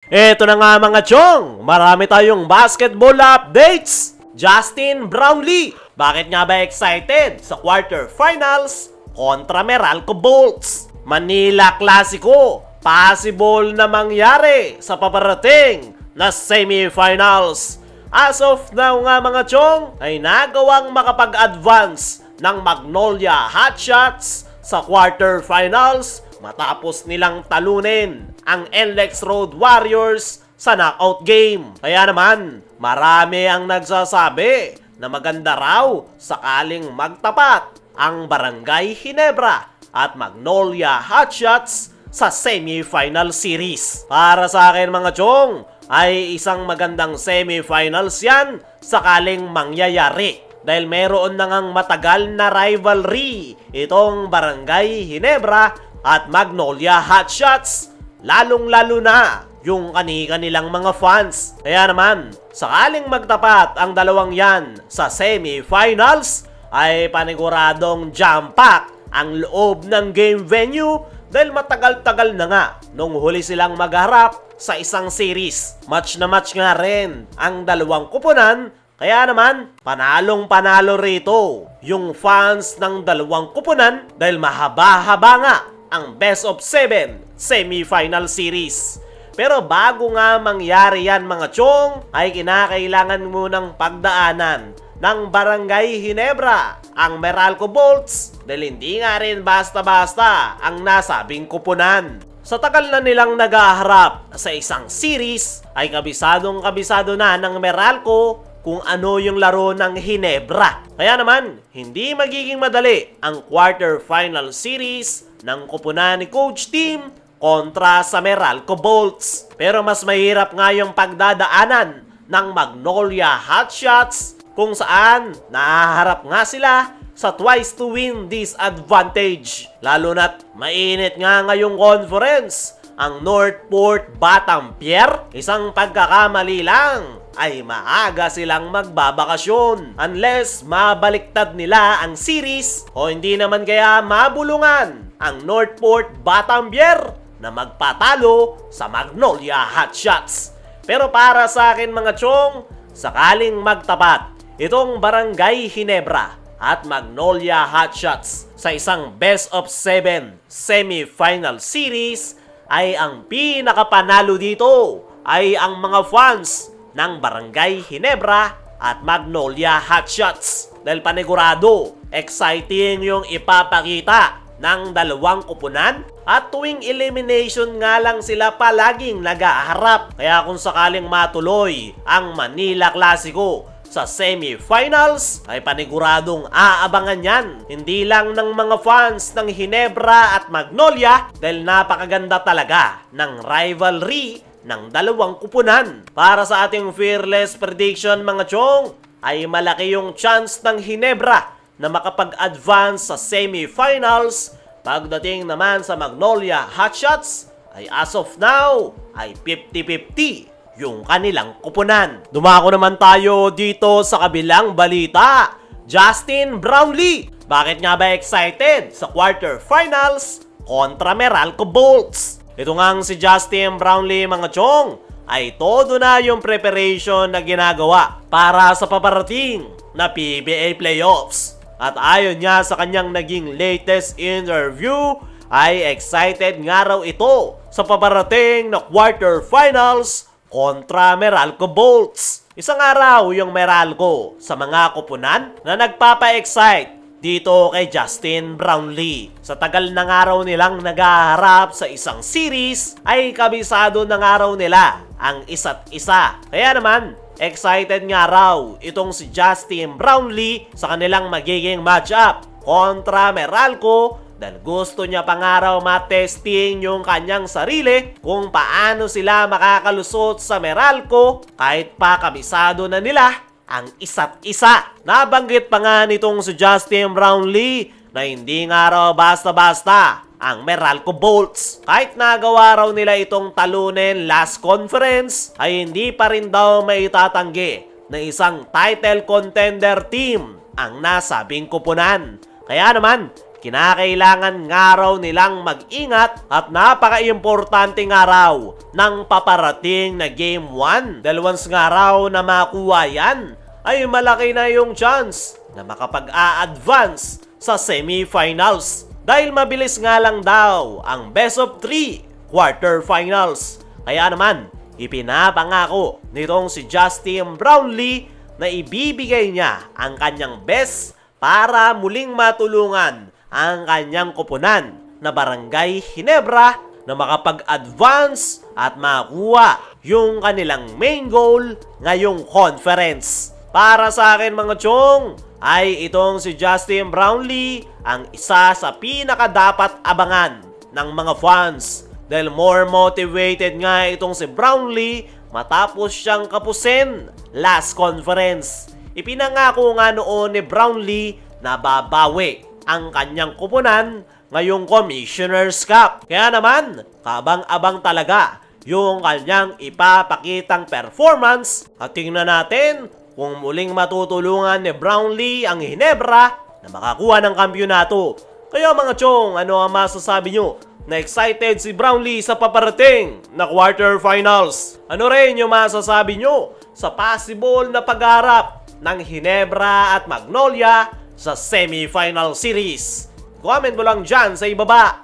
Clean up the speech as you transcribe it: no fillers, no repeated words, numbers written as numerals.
Eto na nga mga chong, marami tayong basketball updates. Justin Brownlee, bakit nga ba excited sa quarterfinals kontra Meralco Bolts? Manila Clasico, possible na mangyari sa paparating na semifinals. As of now nga mga chong, ay nagawang makapag-advance ng Magnolia Hotshots sa quarterfinals matapos nilang talunin ang NLEX Road Warriors sa knockout game. Kaya naman, marami ang nagsasabi na maganda raw sakaling magtapat ang Barangay Ginebra at Magnolia Hotshots sa semifinal series. Para sa akin mga chong, ay isang magandang semifinals yan sakaling mangyayari. Dahil meron na ngang matagal na rivalry itong Barangay Ginebra at Magnolia Hotshots, lalong-lalo na yung kani-kanilang mga fans. Kaya naman, sakaling magtapat ang dalawang yan sa semifinals, ay paniguradong jam-pack ang loob ng game venue dahil matagal-tagal na nga nung huli silang magharap sa isang series. Match na match nga rin ang dalawang kupunan. Kaya naman, panalong-panalo rito yung fans ng dalawang kupunan dahil mahaba-haba nga ang best of 7 semifinal series. Pero bago nga mangyari yan mga chong, ay kinakailangan munang pagdaanan ng Barangay Ginebra ang Meralco Bolts dahil hindi nga rin basta-basta ang nasabing kupunan. Sa tagal na nilang nagaharap sa isang series, ay kabisadong-kabisado na ng Meralco kung ano yung laro ng Ginebra. Kaya naman, hindi magiging madali ang quarterfinal series ng kupunan ni Coach Team kontra sa Meralco Bolts. Pero mas mahirap nga yung pagdadaanan ng Magnolia Hotshots kung saan nahaharap nga sila sa twice to win disadvantage. Lalo na't mainit nga ngayong conference ang Northport Batampier. Isang pagkakamali lang ay maaga silang magbabakasyon unless mabaliktad nila ang series o hindi naman kaya mabulungan ang Northport Batampier na magpatalo sa Magnolia Hotshots. Pero para sa akin mga chong, sakaling magtapat itong Barangay Ginebra at Magnolia Hotshots sa isang best of 7 semifinal series, ay ang pinakapanalo dito ay ang mga fans ng Barangay Ginebra at Magnolia Hotshots. Dahil panigurado, exciting yung ipapakita ng dalawang kupunan at tuwing elimination nga lang sila palaging nag-aharap. Kaya kung sakaling matuloy ang Manila Clasico sa semifinals, ay paniguradong aabangan yan hindi lang ng mga fans ng Ginebra at Magnolia dahil napakaganda talaga ng rivalry ng dalawang kupunan. Para sa ating fearless prediction mga chong, ay malaki yung chance ng Ginebra na makapag-advance sa semifinals. Pagdating naman sa Magnolia Hotshots, ay as of now ay 50-50 yung kanilang kupunan. Dumako naman tayo dito sa kabilang balita. Justin Brownlee, bakit nga ba excited sa quarterfinals kontra Meralco Bolts? Ito ngang si Justin Brownlee mga chong, ay todo na yung preparation na ginagawa para sa paparating na PBA Playoffs. At ayon niya sa kanyang naging latest interview, ay excited nga raw ito sa paparating na quarterfinals kontra Meralco Bolts. Isang araw yung Meralco sa mga kupunan na nagpapa-excite dito kay Justin Brownlee. Sa tagal ng araw nilang nag-aharap sa isang series, ay kabisado ng araw nila ang isa't isa. Kaya naman, excited nga raw itong si Justin Brownlee sa kanilang magiging matchup kontra Meralco dahil gusto niya pangaraw matesting yung kanyang sarili kung paano sila makakalusot sa Meralco kahit pa kabisado na nila ang isa't isa. Nabanggit pa nga nitong si Justin Brownlee na hindi nga raw basta-basta ang Meralco Bolts. Kahit nagawa raw nila itong talunin last conference, ay hindi pa rin daw may itatanggi na isang title contender team ang nasabing kupunan. Kaya naman, kinakailangan nga raw nilang mag-ingat at napaka-importanteng araw ng paparating na Game 1. Dahil once nga raw na makuha yan, ay malaki na yung chance na makapag-a-advance sa semifinals. Dahil mabilis nga lang daw ang best of 3 quarterfinals. Kaya naman, ipinapangako nitong si Justin Brownlee na ibibigay niya ang kanyang best para muling matulungan ang kanyang koponan na Barangay Ginebra na makapag-advance at makuha yung kanilang main goal ngayong conference. Para sa akin mga chong, ay itong si Justin Brownlee ang isa sa pinakadapat abangan ng mga fans. Dahil more motivated nga itong si Brownlee matapos siyang kapusin last conference. Ipinangako nga noon ni Brownlee na babawi ang kanyang kupunan ngayong Commissioner's Cup. Kaya naman, kabang-abang talaga yung kanyang ipapakitang performance at tingnan natin kung muling matutulungan ni Brownlee ang Ginebra na makakuha ng kampyonato. Kaya mga chong, ano ang masasabi nyo? Na excited si Brownlee sa paparating na quarterfinals? Ano rin yung masasabi nyo sa possible na pagharap ng Ginebra at Magnolia sa semifinal series? Comment mo lang dyan sa ibaba.